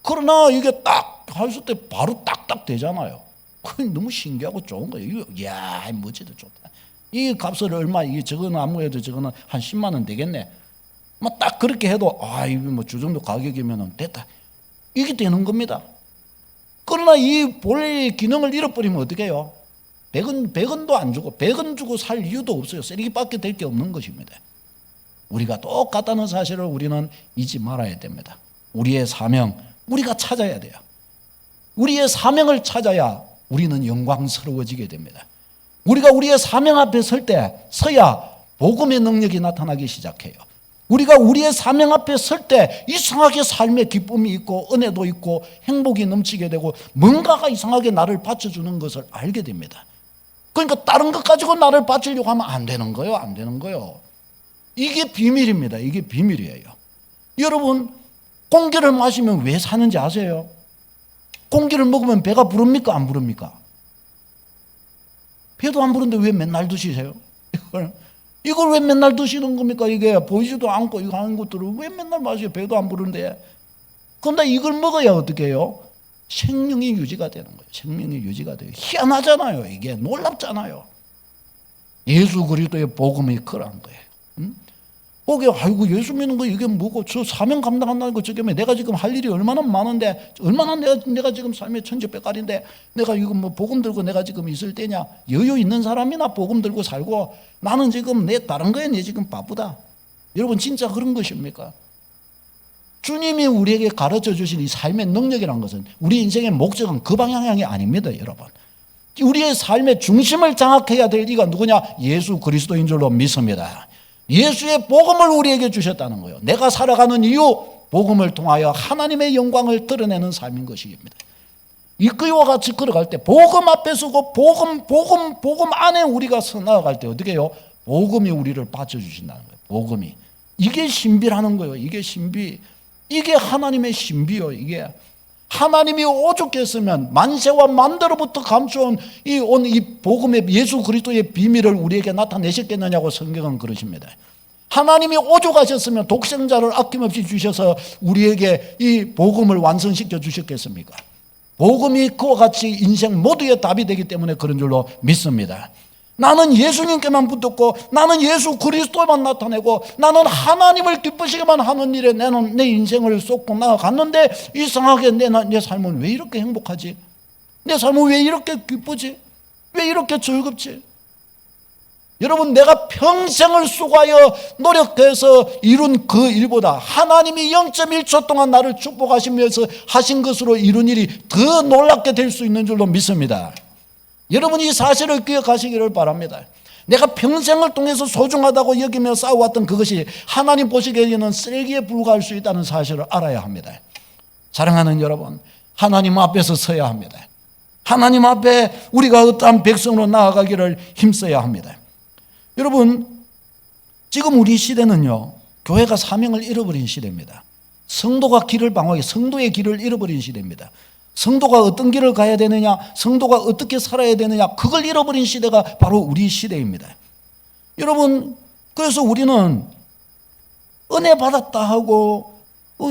그러나 이게 딱 했을 때 바로 딱딱 되잖아요. 그게 너무 신기하고 좋은 거예요. 이야, 멋지다, 좋다. 이 값을 얼마, 이게 저거는 아무래도 저거는 한 10만 원 되겠네. 뭐 딱 그렇게 해도, 이거 뭐 저 정도 가격이면 됐다. 이게 되는 겁니다. 그러나 이 본래의 기능을 잃어버리면 어떻게 해요? 100원도 안 주고, 100원 주고 살 이유도 없어요. 쓰레기밖에 될 게 없는 것입니다. 우리가 똑같다는 사실을 우리는 잊지 말아야 됩니다. 우리의 사명, 우리가 찾아야 돼요. 우리의 사명을 찾아야 우리는 영광스러워지게 됩니다. 우리가 우리의 사명 앞에 서야 복음의 능력이 나타나기 시작해요. 우리가 우리의 사명 앞에 설 때 이상하게 삶의 기쁨이 있고 은혜도 있고 행복이 넘치게 되고 뭔가가 이상하게 나를 받쳐주는 것을 알게 됩니다. 그러니까 다른 것 가지고 나를 받치려고 하면 안 되는 거예요. 안 되는 거예요. 이게 비밀입니다. 이게 비밀이에요. 여러분, 공기를 마시면 왜 사는지 아세요? 공기를 먹으면 배가 부릅니까? 안 부릅니까? 배도 안 부른데 왜 맨날 드시세요? 이걸 왜 맨날 드시는 겁니까? 이게 보이지도 않고 이거 하는 것들을 왜 맨날 마셔요? 배도 안 부른데. 그런데 이걸 먹어야 어떻게 해요? 생명이 유지가 되는 거예요. 생명이 유지가 돼요. 희한하잖아요. 이게 놀랍잖아요. 예수 그리스도의 복음이 그러한 거예요. 거기 아이고 예수 믿는 거 이게 뭐고 저 사명 감당한다는 거 저게 내가 지금 할 일이 얼마나 많은데 얼마나 내가 지금 삶의 천지백갈인데 내가 이거 뭐 복음 들고 내가 지금 있을 때냐. 여유 있는 사람이나 복음 들고 살고 나는 지금 내 다른 거에 내 지금 바쁘다. 여러분 진짜 그런 것입니까? 주님이 우리에게 가르쳐 주신 이 삶의 능력이라는 것은 우리 인생의 목적은 그 방향이 아닙니다. 여러분, 우리의 삶의 중심을 장악해야 될 이가 누구냐? 예수 그리스도인 줄로 믿습니다. 예수의 복음을 우리에게 주셨다는 거예요. 내가 살아가는 이유, 복음을 통하여 하나님의 영광을 드러내는 삶인 것입니다. 이와 같이 걸어갈 때 복음 앞에 서고 복음 안에 우리가 서 나아갈 때 어떻게 해요? 복음이 우리를 받쳐주신다는 거예요. 복음이. 이게 신비라는 거예요. 이게 신비. 이게 하나님의 신비요. 이게 하나님이 오죽했으면 만세와 만대로부터 감추온 이 복음의 예수 그리스도의 비밀을 우리에게 나타내셨겠느냐고 성경은 그러십니다. 하나님이 오죽하셨으면 독생자를 아낌없이 주셔서 우리에게 이 복음을 완성시켜 주셨겠습니까? 복음이 그와 같이 인생 모두의 답이 되기 때문에 그런 줄로 믿습니다. 나는 예수님께만 붙었고 나는 예수 그리스도만 나타내고 나는 하나님을 기쁘시게만 하는 일에 나는 내 인생을 쏟고 나아갔는데 이상하게 내 삶은 왜 이렇게 행복하지? 내 삶은 왜 이렇게 기쁘지? 왜 이렇게 즐겁지? 여러분, 내가 평생을 수고하여 노력해서 이룬 그 일보다 하나님이 0.1초 동안 나를 축복하시면서 하신 것으로 이룬 일이 더 놀랍게 될 수 있는 줄로 믿습니다. 여러분, 이 사실을 기억하시기를 바랍니다. 내가 평생을 통해서 소중하다고 여기며 쌓아왔던 그것이 하나님 보시기에는 쓰레기에 불과할 수 있다는 사실을 알아야 합니다. 사랑하는 여러분, 하나님 앞에서 서야 합니다. 하나님 앞에 우리가 어떠한 백성으로 나아가기를 힘써야 합니다. 여러분, 지금 우리 시대는요, 교회가 사명을 잃어버린 시대입니다. 성도가 길을 방황해 성도의 길을 잃어버린 시대입니다. 성도가 어떤 길을 가야 되느냐, 성도가 어떻게 살아야 되느냐, 그걸 잃어버린 시대가 바로 우리 시대입니다. 여러분, 그래서 우리는 은혜 받았다 하고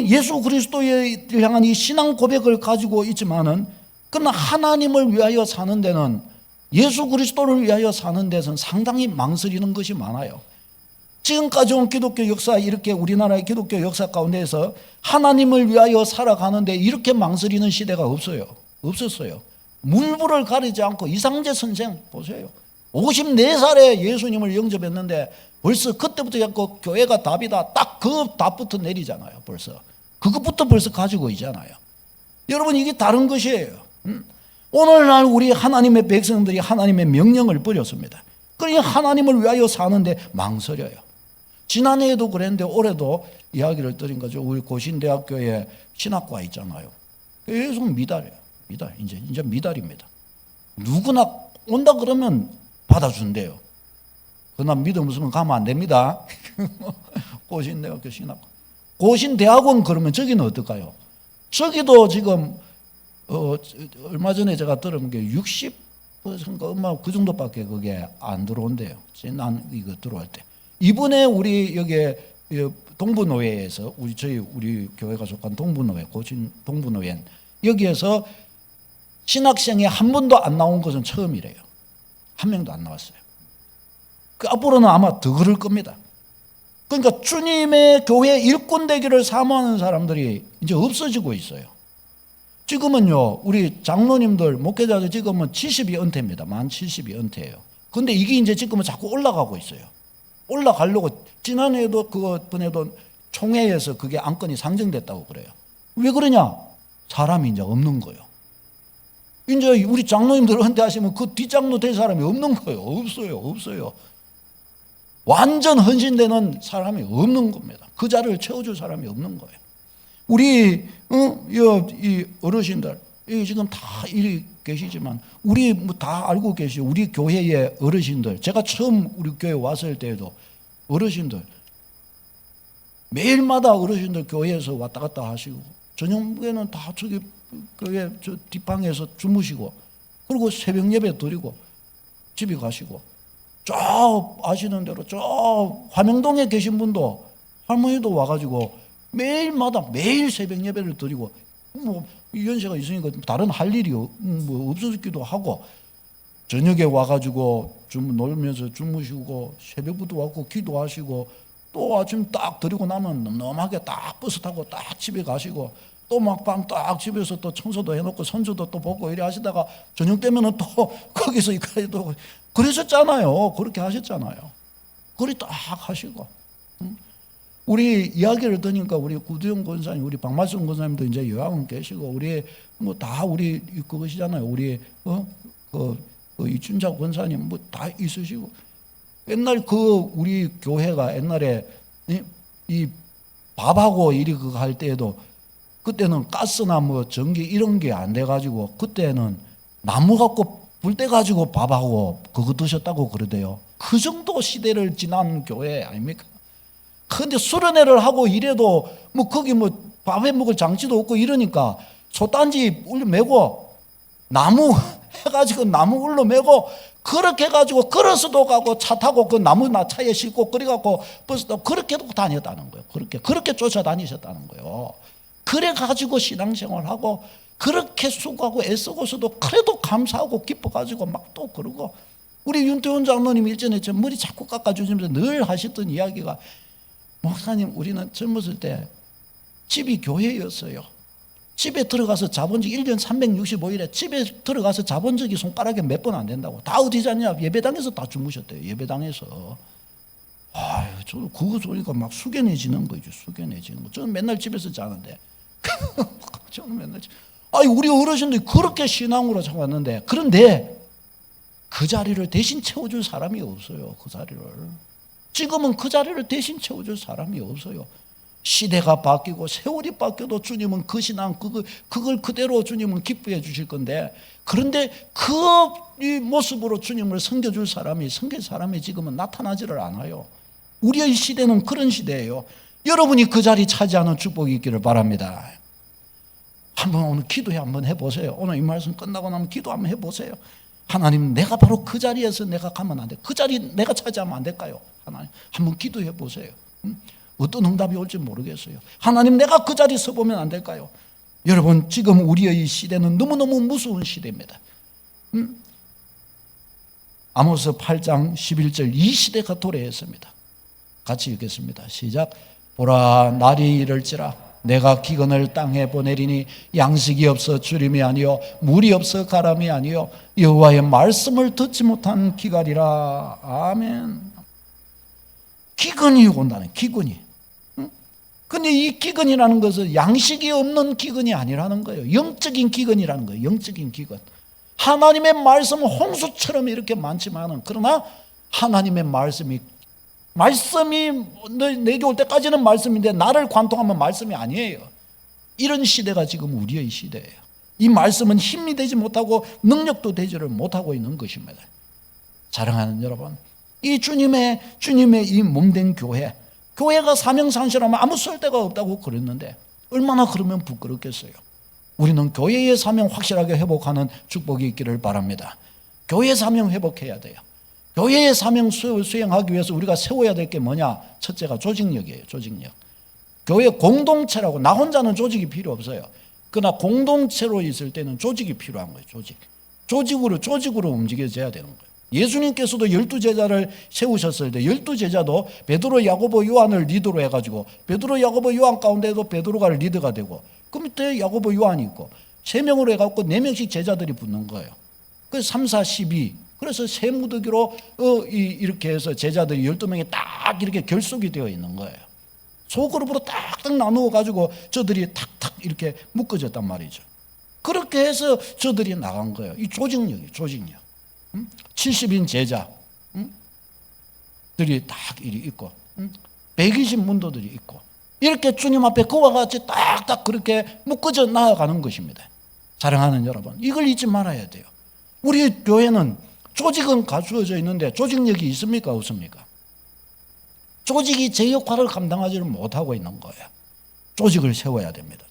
예수 그리스도를 향한 이 신앙 고백을 가지고 있지만은, 그러나 하나님을 위하여 사는 데는, 예수 그리스도를 위하여 사는 데서는 상당히 망설이는 것이 많아요. 지금까지 온 기독교 역사, 이렇게 우리나라의 기독교 역사 가운데에서 하나님을 위하여 살아가는데 이렇게 망설이는 시대가 없었어요. 물불을 가리지 않고 이상재 선생 보세요. 54살에 예수님을 영접했는데 벌써 그때부터 자꾸 교회가 답이다, 딱 그 답부터 내리잖아요. 벌써 그것부터 벌써 가지고 있잖아요. 여러분, 이게 다른 것이에요. 오늘날 우리 하나님의 백성들이 하나님의 명령을 버렸습니다. 그러니 하나님을 위하여 사는데 망설여요. 지난해에도 그랬는데 올해도 이야기를 드린 거죠. 우리 고신대학교에 신학과 있잖아요. 계속 미달이에요. 미달. 이제 미달입니다. 누구나 온다 그러면 받아준대요. 그러나 믿음 없으면 가면 안 됩니다. 고신대학교 신학과. 고신대학원 그러면 저기는 어떨까요? 저기도 지금 얼마 전에 제가 들은 게 60%인가 그 정도밖에 그게 안 들어온대요. 난 이거 들어올 때. 이번에 우리 여기 동부노회에서 우리 교회가 속한 동부노회, 고진 동부노회, 여기에서 신학생이 한 번도 안 나온 것은 처음이래요. 한 명도 안 나왔어요. 그 앞으로는 아마 더 그럴 겁니다. 그러니까 주님의 교회 일꾼 되기를 사모하는 사람들이 이제 없어지고 있어요. 지금은요, 우리 장로님들, 목회자들 지금은 70이 은퇴입니다. 만 70이 은퇴예요. 근데 이게 이제 지금은 자꾸 올라가고 있어요. 올라가려고, 지난해에도 그번에도 총회에서 그게 안건이 상정됐다고 그래요. 왜 그러냐? 사람이 이제 없는 거예요. 이제 우리 장로님들 은퇴하시면 그 뒷장로 될 사람이 없는 거예요. 없어요. 완전 헌신되는 사람이 없는 겁니다. 그 자리를 채워줄 사람이 없는 거예요. 우리 이 어르신들 여기 지금 다 이리 계시지만 우리 뭐 다 알고 계시죠. 우리 교회의 어르신들, 제가 처음 우리 교회 왔을 때에도 어르신들 매일마다 어르신들 교회에서 왔다 갔다 하시고 저녁에는 다 저기 교회 저 뒷방에서 주무시고 그리고 새벽 예배 드리고 집에 가시고 저 아시는 대로 저 화명동에 계신 분도 할머니도 와가지고 매일 새벽 예배를 드리고 뭐 연세가 있으니까 다른 할 일이 뭐 없었기도 하고 저녁에 와가지고 놀면서 주무시고 새벽부터 와서 기도하시고 또 아침 딱 드리고 나면 놈놈하게 딱 버스 타고 딱 집에 가시고 또 막 밤 딱 집에서 또 청소도 해놓고 손주도 또 보고 이래 하시다가 저녁 되면은 또 거기서 이까지 또 그러셨잖아요. 그렇게 하셨잖아요. 그리 딱 하시고 우리 이야기를 들으니까 우리 구두영 권사님, 우리 박말순 권사님도 이제 요양원 계시고 우리 뭐 다 우리 그것이잖아요. 우리 이춘자 권사님 뭐 다 있으시고 옛날 우리 교회가 옛날에 이 밥하고 이리 그거 할 때에도 그때는 가스나 뭐 전기 이런 게 안 돼 가지고 그때는 나무 갖고 불 때 가지고 밥하고 그거 드셨다고 그러대요. 그 정도 시대를 지난 교회 아닙니까? 근데 수련회를 하고 이래도 뭐 거기 뭐 밥해 먹을 장치도 없고 이러니까 솥단지 울려 메고 나무 해가지고 나무 울러 메고 그렇게 해가지고 걸어서도 가고 차 타고 그 나무 차에 싣고 그래갖고 버스도 그렇게도 다녔다는 거예요. 그렇게 쫓아다니셨다는 거예요. 그래가지고 신앙생활하고 그렇게 수고하고 애쓰고서도 그래도 감사하고 기뻐가지고 막 또 그러고 우리 윤태원 장로님 일전에 저 머리 자꾸 깎아주시면서 늘 하셨던 이야기가 목사님 우리는 젊었을 때 집이 교회였어요. 집에 들어가서 자본 적 1년 365일에 집에 들어가서 자본 적이 손가락에 몇 번 안 된다고. 다 어디 잤냐? 예배당에서 다 주무셨대요. 예배당에서. 아유, 저도 그거 소리가 막 숙연해지는 거죠. 숙연해지는 거. 저는 맨날 집에서 자는데. 저는 맨날 우리 어르신들이 그렇게 신앙으로 잡았는데 그런데 그 자리를 대신 채워줄 사람이 없어요. 그 자리를. 지금은 그 자리를 대신 채워줄 사람이 없어요. 시대가 바뀌고 세월이 바뀌어도 주님은 그 신앙 그걸 그대로 주님은 기뻐해 주실 건데 그런데 그 모습으로 주님을 섬겨줄 사람이 지금은 나타나지를 않아요. 우리의 시대는 그런 시대예요. 여러분이 그 자리 차지하는 축복이 있기를 바랍니다. 한번 오늘 기도해 한번 해보세요. 오늘 이 말씀 끝나고 나면 기도 한번 해보세요. 하나님 내가 바로 그 자리에서 내가 가면 안 돼. 그 자리 내가 차지하면 안 될까요? 하나님 한번 기도해 보세요. 어떤 응답이 올지 모르겠어요. 하나님 내가 그 자리에 서보면 안 될까요? 여러분 지금 우리의 시대는 너무너무 무서운 시대입니다. 아모스 8장 11절 이 시대가 도래했습니다. 같이 읽겠습니다. 시작. 보라 날이 이를지라 내가 기근을 땅에 보내리니 양식이 없어 주림이 아니요 물이 없어 가람이 아니요 여호와의 말씀을 듣지 못한 기갈이라. 아멘. 기근이 온다는 기근이. 근데 이 기근이라는 것은 양식이 없는 기근이 아니라는 거예요. 영적인 기근이라는 거예요. 영적인 기근. 하나님의 말씀은 홍수처럼 이렇게 많지만은 그러나 하나님의 말씀이 내게 올 때까지는 말씀인데 나를 관통하면 말씀이 아니에요. 이런 시대가 지금 우리의 시대예요. 이 말씀은 힘이 되지 못하고 능력도 되지를 못하고 있는 것입니다. 사랑하는 여러분, 이 주님의 이 몸된 교회가 사명상실하면 아무 쓸데가 없다고 그랬는데 얼마나 그러면 부끄럽겠어요. 우리는 교회의 사명 확실하게 회복하는 축복이 있기를 바랍니다. 교회 사명 회복해야 돼요. 교회의 사명 수행하기 위해서 우리가 세워야 될 게 뭐냐? 첫째가 조직력이에요. 조직력. 교회 공동체라고, 나 혼자는 조직이 필요 없어요. 그러나 공동체로 있을 때는 조직이 필요한 거예요. 조직으로 움직여져야 되는 거예요. 예수님께서도 12제자를 세우셨을 때 12제자도 베드로, 야고보, 요한을 리더로 해가지고 베드로, 야고보, 요한 가운데도 베드로가 리더가 되고 그 밑에 야고보, 요한이 있고 3명으로 해갖고 4명씩 제자들이 붙는 거예요. 그래서 3, 4, 12. 그래서 세무더기로 이렇게 해서 제자들이 12명이 딱 이렇게 결속이 되어 있는 거예요. 소그룹으로 딱딱 나누어 가지고 저들이 탁탁 이렇게 묶어졌단 말이죠. 그렇게 해서 저들이 나간 거예요. 이 조직력이에요. 조직력. 70인 제자들이 딱 이리 있고 120 문도들이 있고 이렇게 주님 앞에 그와 같이 딱딱 그렇게 묶어져 나아가는 것입니다. 사랑하는 여러분, 이걸 잊지 말아야 돼요. 우리 교회는 조직은 갖추어져 있는데 조직력이 있습니까? 없습니까? 조직이 제 역할을 감당하지를 못하고 있는 거예요. 조직을 세워야 됩니다.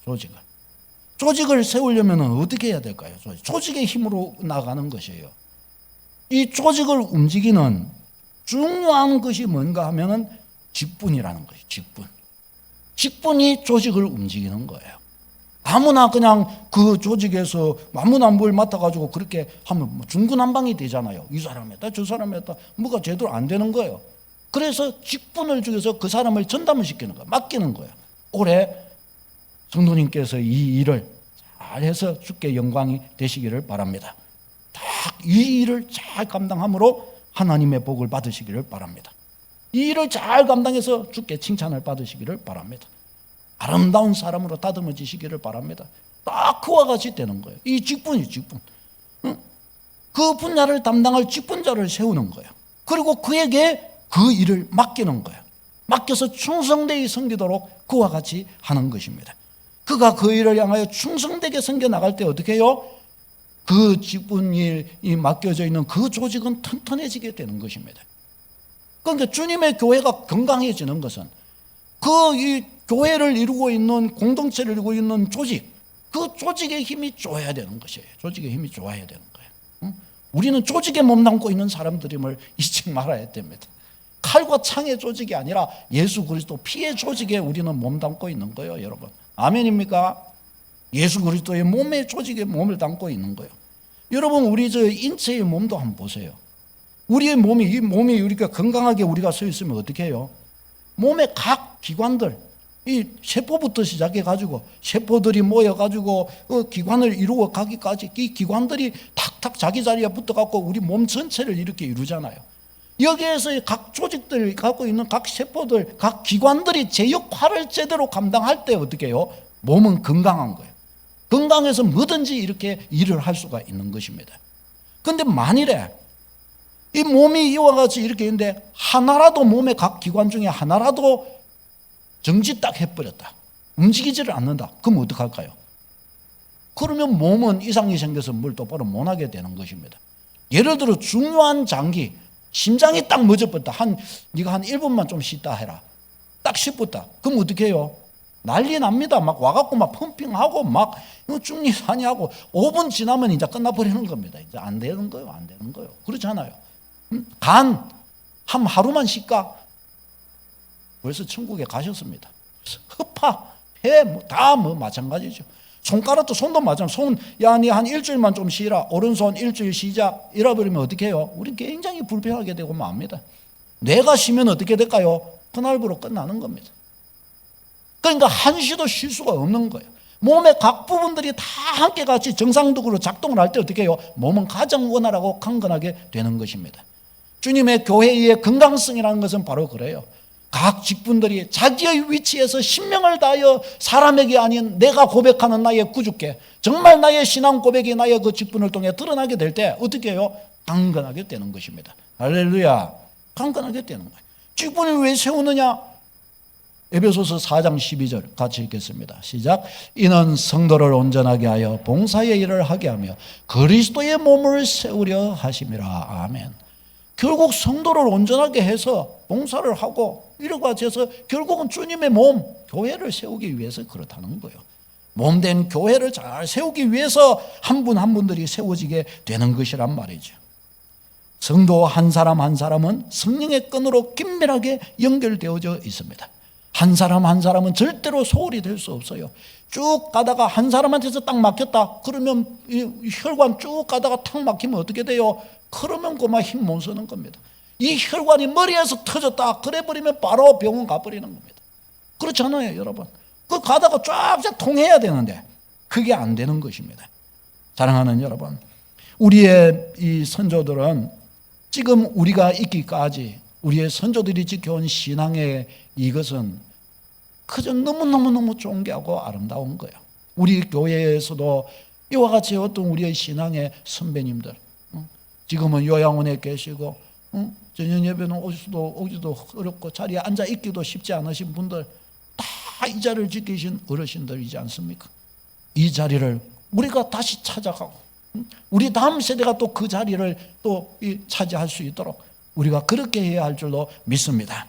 조직을 세우려면 어떻게 해야 될까요? 조직의 힘으로 나가는 것이에요. 이 조직을 움직이는 중요한 것이 뭔가 하면은 직분이라는 것이에요. 직분이 조직을 움직이는 거예요. 아무나 그냥 그 조직에서 아무나 뭘 맡아가지고 그렇게 하면 중구난방이 되잖아요. 이 사람 했다 저 사람 했다 뭐가 제대로 안 되는 거예요. 그래서 직분을 주어서 그 사람을 전담을 시키는 거예요. 맡기는 거예요. 올해 성도님께서 이 일을 잘해서 주께 영광이 되시기를 바랍니다. 딱 이 일을 잘 감당함으로 하나님의 복을 받으시기를 바랍니다. 이 일을 잘 감당해서 주께 칭찬을 받으시기를 바랍니다. 아름다운 사람으로 다듬어지시기를 바랍니다. 딱 그와 같이 되는 거예요. 이 직분이 직분. 그 분야를 담당할 직분자를 세우는 거예요. 그리고 그에게 그 일을 맡기는 거예요. 맡겨서 충성되게 섬기도록 그와 같이 하는 것입니다. 그가 그 일을 향하여 충성되게 섬겨 나갈 때 어떻게 해요? 그 직분이 맡겨져 있는 그 조직은 튼튼해지게 되는 것입니다. 그러니까 주님의 교회가 건강해지는 것은 이 교회를 이루고 있는 공동체를 이루고 있는 조직, 그 조직의 힘이 좋아야 되는 것이에요. 조직의 힘이 좋아야 되는 거예요. 우리는 조직에 몸담고 있는 사람들임을 잊지 말아야 됩니다. 칼과 창의 조직이 아니라 예수 그리스도 피의 조직에 우리는 몸담고 있는 거예요, 여러분. 아멘입니까? 예수 그리스도의 몸의 조직에 몸을 담고 있는 거예요. 여러분, 우리 저 인체의 몸도 한번 보세요. 우리의 몸이, 이 몸이 우리가 건강하게 우리가 서 있으면 어떻게 해요? 몸의 각 기관들, 이 세포부터 시작해가지고 세포들이 모여가지고 기관을 이루어 가기까지 이 기관들이 탁탁 자기 자리에 붙어갖고 우리 몸 전체를 이렇게 이루잖아요. 여기에서 각 조직들 갖고 있는 각 세포들, 각 기관들이 제 역할을 제대로 감당할 때 어떻게 해요? 몸은 건강한 거예요. 건강해서 뭐든지 이렇게 일을 할 수가 있는 것입니다. 그런데 만일에 이 몸이 이와 같이 이렇게 있는데 하나라도 몸의 각 기관 중에 하나라도 정지 딱 해버렸다. 움직이지를 않는다. 그럼 어떡할까요? 그러면 몸은 이상이 생겨서 뭘 똑바로 못하게 되는 것입니다. 예를 들어 중요한 장기, 심장이 딱 멎어버렸다. 네가 한 1분만 좀 쉬다 해라. 딱 쉬었다. 그럼 어떻게 해요? 난리 납니다. 막 와갖고 막 펌핑하고 막 중리산이하고 5분 지나면 이제 끝나버리는 겁니다. 이제 안 되는 거예요. 안 되는 거예요. 그렇잖아요. 간, 하루만 쉴까? 벌써 천국에 가셨습니다. 흡파, 폐, 다 마찬가지죠. 손가락도 손도 마찬가지죠. 니 한 일주일만 좀 쉬라. 오른손 일주일 쉬자. 잃어버리면 어떻게 해요? 우리 굉장히 불편하게 되고 맙니다. 뇌가 쉬면 어떻게 될까요? 그날부로 끝나는 겁니다. 그러니까 한시도 쉴 수가 없는 거예요. 몸의 각 부분들이 다 함께 같이 정상적으로 작동을 할 때 어떻게 해요? 몸은 가장 원활하고 강건하게 되는 것입니다. 주님의 교회의 건강성이라는 것은 바로 그래요. 각 직분들이 자기의 위치에서 신명을 다하여 사람에게 아닌 내가 고백하는 나의 구주께 정말 나의 신앙 고백이 나의 그 직분을 통해 드러나게 될 때 어떻게 해요? 강건하게 되는 것입니다. 할렐루야. 강건하게 되는 거예요. 직분을 왜 세우느냐? 에베소서 4장 12절 같이 읽겠습니다. 시작. 이는 성도를 온전하게 하여 봉사의 일을 하게 하며 그리스도의 몸을 세우려 하심이라. 아멘. 결국 성도를 온전하게 해서 봉사를 하고 이러고 해서 결국은 주님의 몸, 교회를 세우기 위해서 그렇다는 거예요. 몸된 교회를 잘 세우기 위해서 한 분 한 분들이 세워지게 되는 것이란 말이죠. 성도 한 사람 한 사람은 성령의 끈으로 긴밀하게 연결되어져 있습니다. 한 사람 한 사람은 절대로 소홀히 될 수 없어요. 쭉 가다가 한 사람한테서 딱 막혔다 그러면 이 혈관 쭉 가다가 탁 막히면 어떻게 돼요? 그러면 그만 힘 못 쓰는 겁니다. 이 혈관이 머리에서 터졌다 그래 버리면 바로 병원 가버리는 겁니다. 그렇잖아요, 여러분. 그 가다가 쫙쫙 통해야 되는데 그게 안 되는 것입니다. 사랑하는 여러분, 우리의 이 선조들은 지금 우리가 있기까지 우리의 선조들이 지켜온 신앙의 이것은 그저 너무너무 존귀하고 아름다운 거예요. 우리 교회에서도 이와 같이 어떤 우리의 신앙의 선배님들, 지금은 요양원에 계시고 저녁 예배는 오기도 어렵고 자리에 앉아 있기도 쉽지 않으신 분들, 다 이 자리를 지키신 어르신들이지 않습니까? 이 자리를 우리가 다시 찾아가고 우리 다음 세대가 또 그 자리를 또 차지할 수 있도록 우리가 그렇게 해야 할 줄로 믿습니다.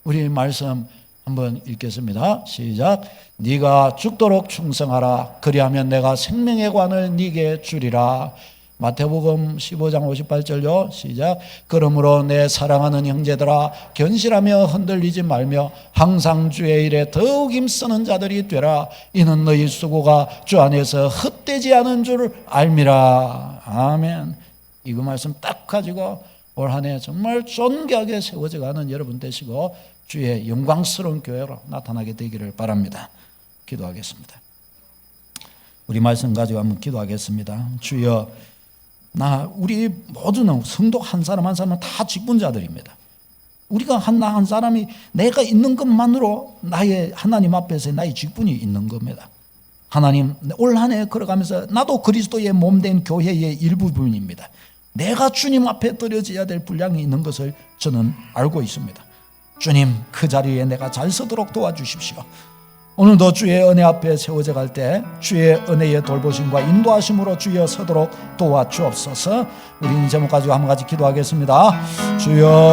우리 말씀 한번 읽겠습니다. 시작. 네가 죽도록 충성하라. 그리하면 내가 생명의 관을 네게 주리라. 마태복음 15장 58절요. 시작. 그러므로 내 사랑하는 형제들아, 견실하며 흔들리지 말며 항상 주의 일에 더욱 힘쓰는 자들이 되라. 이는 너희 수고가 주 안에서 헛되지 않은 줄 알미라. 아멘. 이거 말씀 딱 가지고 올 한 해 정말 존귀하게 세워져 가는 여러분 되시고 주의 영광스러운 교회로 나타나게 되기를 바랍니다. 기도하겠습니다. 우리 말씀 가지고 한번 기도하겠습니다. 주여, 우리 모두는 성도 한 사람 한 사람은 다 직분자들입니다. 우리가 한 사람이 내가 있는 것만으로 나의 하나님 앞에서 나의 직분이 있는 겁니다. 하나님, 올 한 해 걸어가면서 나도 그리스도의 몸된 교회의 일부분입니다. 내가 주님 앞에 드려져야 될 분량이 있는 것을 저는 알고 있습니다. 주님, 그 자리에 내가 잘 서도록 도와주십시오. 오늘도 주의 은혜 앞에 세워져 갈 때 주의 은혜의 돌보심과 인도하심으로 주여 서도록 도와주옵소서. 우리 이 제목 가지고 한 가지 기도하겠습니다. 주여